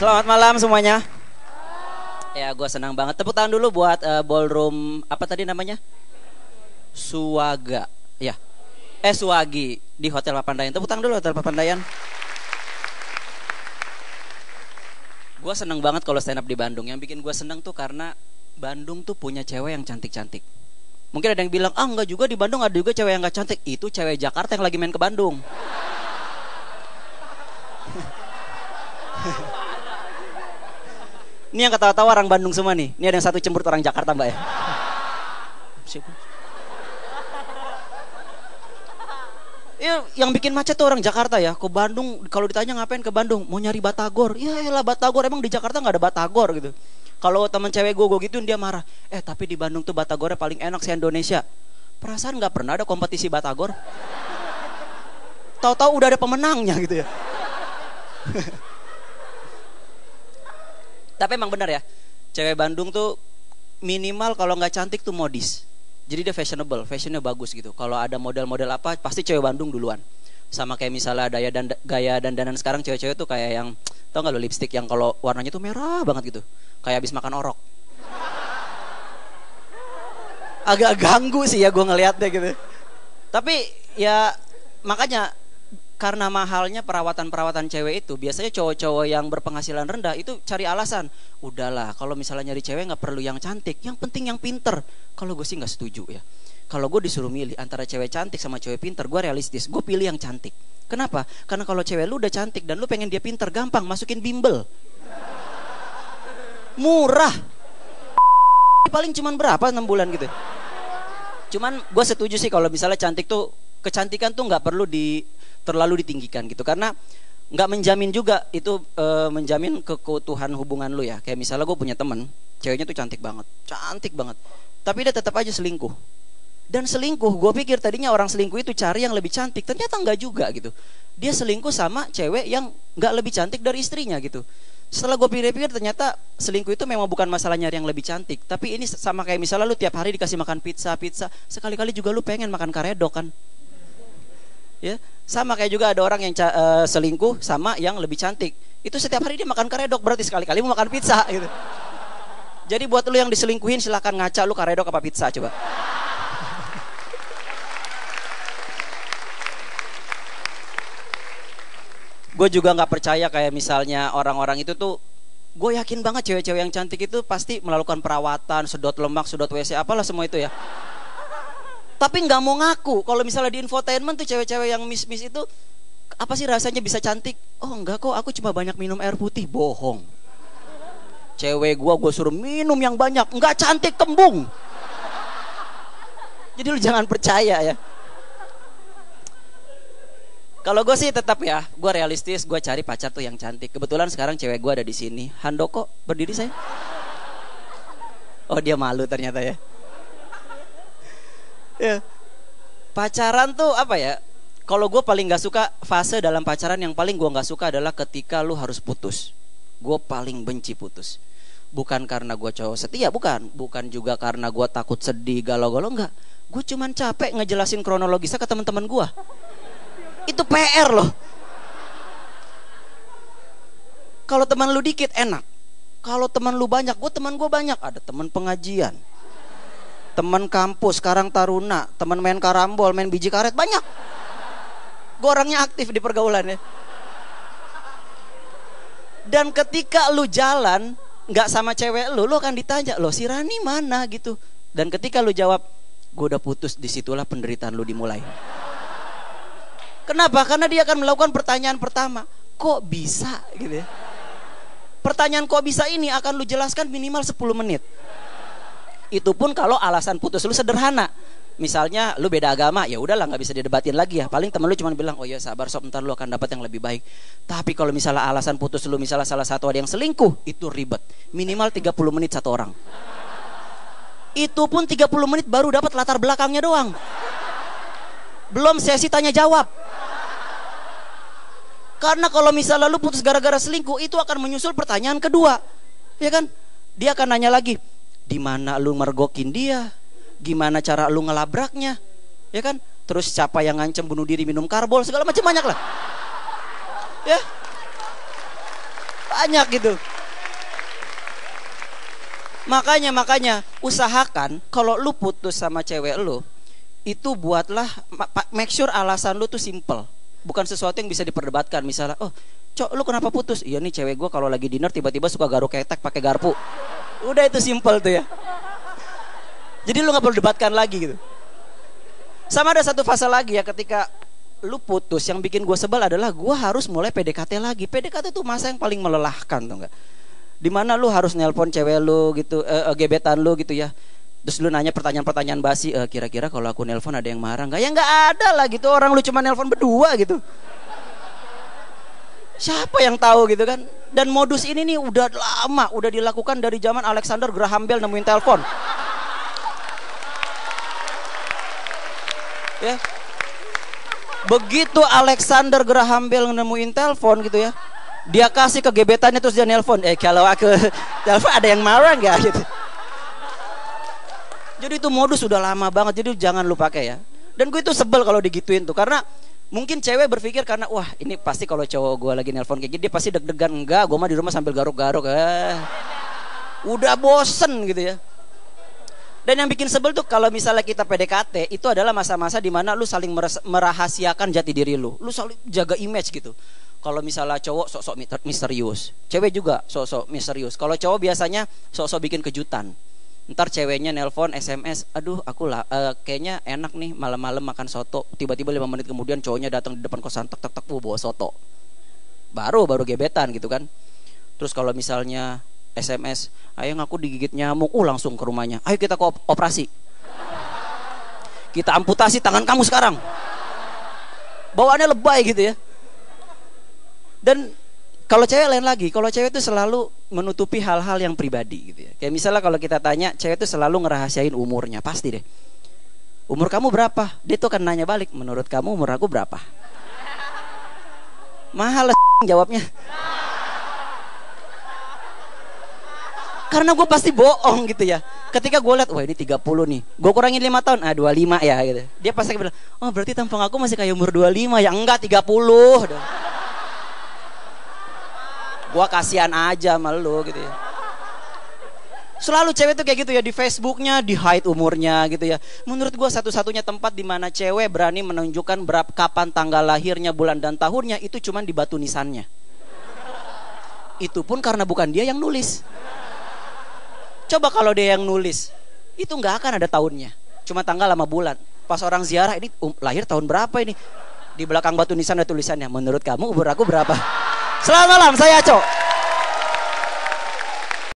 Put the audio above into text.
Selamat malam semuanya. Ya, gue senang banget. Tepuk tangan dulu buat ballroom apa tadi namanya? Suwaga. Ya. Suwagi di Hotel Papandayan. Tepuk tangan dulu Hotel Papandayan. Gue senang banget kalau stand up di Bandung. Yang bikin gue senang tuh karena Bandung tuh punya cewek yang cantik-cantik. Mungkin ada yang bilang, enggak juga di Bandung ada juga cewek yang gak cantik. Itu cewek Jakarta yang lagi main ke Bandung. Ini yang ketawa-tawa orang Bandung semua nih. Ini ada yang satu cemberut orang Jakarta, Mbak ya. Ya, yang bikin macet tuh orang Jakarta ya. Ke Bandung, kalau ditanya ngapain ke Bandung? Mau nyari batagor. Ya elah batagor, emang di Jakarta gak ada batagor gitu. Kalau teman cewek gue gituin dia marah. Tapi di Bandung tuh batagornya paling enak se-Indonesia. Perasaan gak pernah ada kompetisi batagor. Tahu-tahu udah ada pemenangnya gitu ya. Tapi emang benar ya, cewek Bandung tuh minimal kalau nggak cantik tuh modis. Jadi dia fashionable, fashionnya bagus gitu. Kalau ada model-model apa, pasti cewek Bandung duluan. Sama kayak misalnya gaya dandanan sekarang cewek-cewek tuh kayak yang, tau nggak lo lipstick yang kalau warnanya tuh merah banget gitu, kayak habis makan orok. Agak ganggu sih ya gue ngeliatnya gitu. Tapi ya makanya karena mahalnya perawatan cewek itu, biasanya cowok-cowok yang berpenghasilan rendah itu cari alasan. Udahlah, kalau misalnya nyari cewek nggak perlu yang cantik, yang penting yang pinter. Kalau gue sih nggak setuju ya. Kalau gue disuruh milih antara cewek cantik sama cewek pinter, gue realistis, gue pilih yang cantik. Kenapa? Karena kalau cewek lu udah cantik dan lu pengen dia pinter, gampang, masukin bimbel. Murah. Paling cuman berapa, 6 bulan gitu. Cuman gue setuju sih kalau misalnya cantik tuh, kecantikan tuh nggak perlu terlalu ditinggikan gitu, karena nggak menjamin juga itu menjamin keutuhan hubungan lu ya. Kayak misalnya gue punya temen, ceweknya tuh cantik banget, tapi dia tetap aja selingkuh. Dan selingkuh, gue pikir tadinya orang selingkuh itu cari yang lebih cantik, ternyata nggak juga gitu. Dia selingkuh sama cewek yang nggak lebih cantik dari istrinya gitu. Setelah gue pikir-pikir, ternyata selingkuh itu memang bukan masalah nyari yang lebih cantik, tapi ini sama kayak misalnya lu tiap hari dikasih makan pizza, sekali-kali juga lu pengen makan karedok kan. Ya, sama kayak juga ada orang yang selingkuh sama yang lebih cantik. Itu setiap hari dia makan karedok, berarti sekali-kali mau makan pizza gitu. Jadi buat lu yang diselingkuhin silahkan ngaca, lu karedok apa pizza coba. Gue juga nggak percaya kayak misalnya orang-orang itu tuh, gue yakin banget cewek-cewek yang cantik itu pasti melakukan perawatan, sedot lemak, sedot WC, apalah semua itu ya. Tapi nggak mau ngaku. Kalau misalnya di infotainment tuh cewek-cewek yang miss itu, apa sih rasanya bisa cantik? Oh enggak kok, aku cuma banyak minum air putih. Bohong. Cewek gue suruh minum yang banyak, nggak cantik, kembung. Jadi lu jangan percaya ya. Kalau gue sih tetap ya, gue realistis, gue cari pacar tuh yang cantik. Kebetulan sekarang cewek gue ada di sini. Handoko, berdiri saya. Oh dia malu ternyata ya. Ya. Pacaran tuh apa ya? Kalau gue paling gak suka fase dalam pacaran, yang paling gue gak suka adalah ketika lu harus putus. Gue paling benci putus. Bukan karena gue cowok setia, bukan juga karena gue takut sedih, galau-galau, enggak. Gue cuman capek ngejelasin kronologisnya ke teman-teman gue. Itu PR loh. Kalau teman lu dikit enak. Kalau teman lu banyak, teman gue banyak. Ada teman pengajian, teman kampus, sekarang taruna, teman main karambol, main biji karet, banyak. Gue orangnya aktif di pergaulan ya. Dan ketika lu jalan nggak sama cewek lu akan ditanya, lo si Rani mana gitu. Dan ketika lu jawab, gue udah putus, disitulah penderitaan lu dimulai. Kenapa? Karena dia akan melakukan pertanyaan pertama, kok bisa gitu ya. Pertanyaan kok bisa ini akan lu jelaskan minimal 10 menit. Itu pun kalau alasan putus lu sederhana. Misalnya lu beda agama, ya udahlah nggak bisa didebatin lagi ya. Paling temen lu cuma bilang, oh ya sabar sob, ntar lu akan dapat yang lebih baik. Tapi kalau misalnya alasan putus lu misalnya salah satu ada yang selingkuh, itu ribet. Minimal 30 menit satu orang. Itu pun 30 menit baru dapat latar belakangnya doang. Belum sesi tanya jawab. Karena kalau misalnya lu putus gara-gara selingkuh, itu akan menyusul pertanyaan kedua. Ya kan? Dia akan nanya lagi, di mana lu mergokin dia? Gimana cara lu ngelabraknya? Ya kan? Terus siapa yang ngancem bunuh diri minum karbol, segala macam banyak lah. Ya. Banyak gitu. Makanya usahakan kalau lu putus sama cewek lu, itu buatlah make sure alasan lu tuh simple. Bukan sesuatu yang bisa diperdebatkan. Misalnya, oh, Cok, lu kenapa putus? Iya nih cewek gue kalau lagi dinner tiba-tiba suka garuk ketek pakai garpu. Udah itu simple tuh ya. Jadi lu nggak perlu debatkan lagi gitu. Sama ada satu fase lagi ya, ketika lu putus, yang bikin gue sebel adalah gue harus mulai PDKT lagi. PDKT tuh masa yang paling melelahkan tuh nggak? Dimana lu harus nelpon cewek lu gitu, gebetan lu gitu ya. Terus lu nanya pertanyaan-pertanyaan basi, kira-kira kalau aku nelpon ada yang marah nggak? Ya nggak ada lah gitu, orang lu cuma nelpon berdua gitu. Siapa yang tahu gitu kan? Dan modus ini nih udah lama, udah dilakukan dari zaman Alexander Graham Bell nemuin telepon. Ya. Begitu Alexander Graham Bell nemuin telepon gitu ya, dia kasih ke gebetannya terus dia nelpon, kalau aku telepon ada yang marah nggak gitu. Jadi itu modus sudah lama banget, jadi jangan lu pakai ya. Dan gue itu sebel kalau digituin tuh, karena mungkin cewek berpikir karena wah ini pasti kalau cowok gue lagi nelpon kayak gini dia pasti deg-degan. Enggak, gue mah di rumah sambil garuk-garuk. Udah bosen gitu ya. Dan yang bikin sebel tuh kalau misalnya kita PDKT, itu adalah masa-masa dimana lu saling merahasiakan jati diri lu. Lu saling jaga image gitu. Kalau misalnya cowok sok-sok misterius, cewek juga sok-sok misterius. Kalau cowok biasanya sok-sok bikin kejutan. Ntar ceweknya nelpon SMS, aduh aku lah kayaknya enak nih malam-malam makan soto. Tiba-tiba 5 menit kemudian cowoknya datang di depan kosan, tek bawa soto. Baru gebetan gitu kan. Terus kalau misalnya SMS, ayo aku digigit nyamuk, langsung ke rumahnya. Ayo kita ke operasi. Kita amputasi tangan kamu sekarang. Bawaannya lebay gitu ya. Dan kalau cewek lain lagi, kalau cewek itu selalu menutupi hal-hal yang pribadi gitu ya. Kayak misalnya kalau kita tanya, cewek itu selalu ngerahasiain umurnya, pasti deh. Umur kamu berapa? Dia tuh akan nanya balik, menurut kamu umur aku berapa? Mahal jawabnya. Karena gue pasti bohong gitu ya. Ketika gue lihat, wah ini 30 nih, gue kurangin 5 tahun, 25 ya gitu. Dia pasti bilang, oh berarti tampang aku masih kayak umur 25 ya. Enggak, 30. Gue kasihan aja sama lu gitu ya. Selalu cewek tuh kayak gitu ya, di Facebooknya di hide umurnya gitu ya. Menurut gue satu-satunya tempat di mana cewek berani menunjukkan kapan tanggal lahirnya, bulan dan tahunnya, itu cuman di batu nisannya. Itu pun karena bukan dia yang nulis. Coba kalau dia yang nulis, itu nggak akan ada tahunnya, cuma tanggal sama bulan. Pas orang ziarah, ini lahir tahun berapa ini? Di belakang batu nisan ada tulisannya, menurut kamu umur aku berapa? Selamat malam, saya Aco.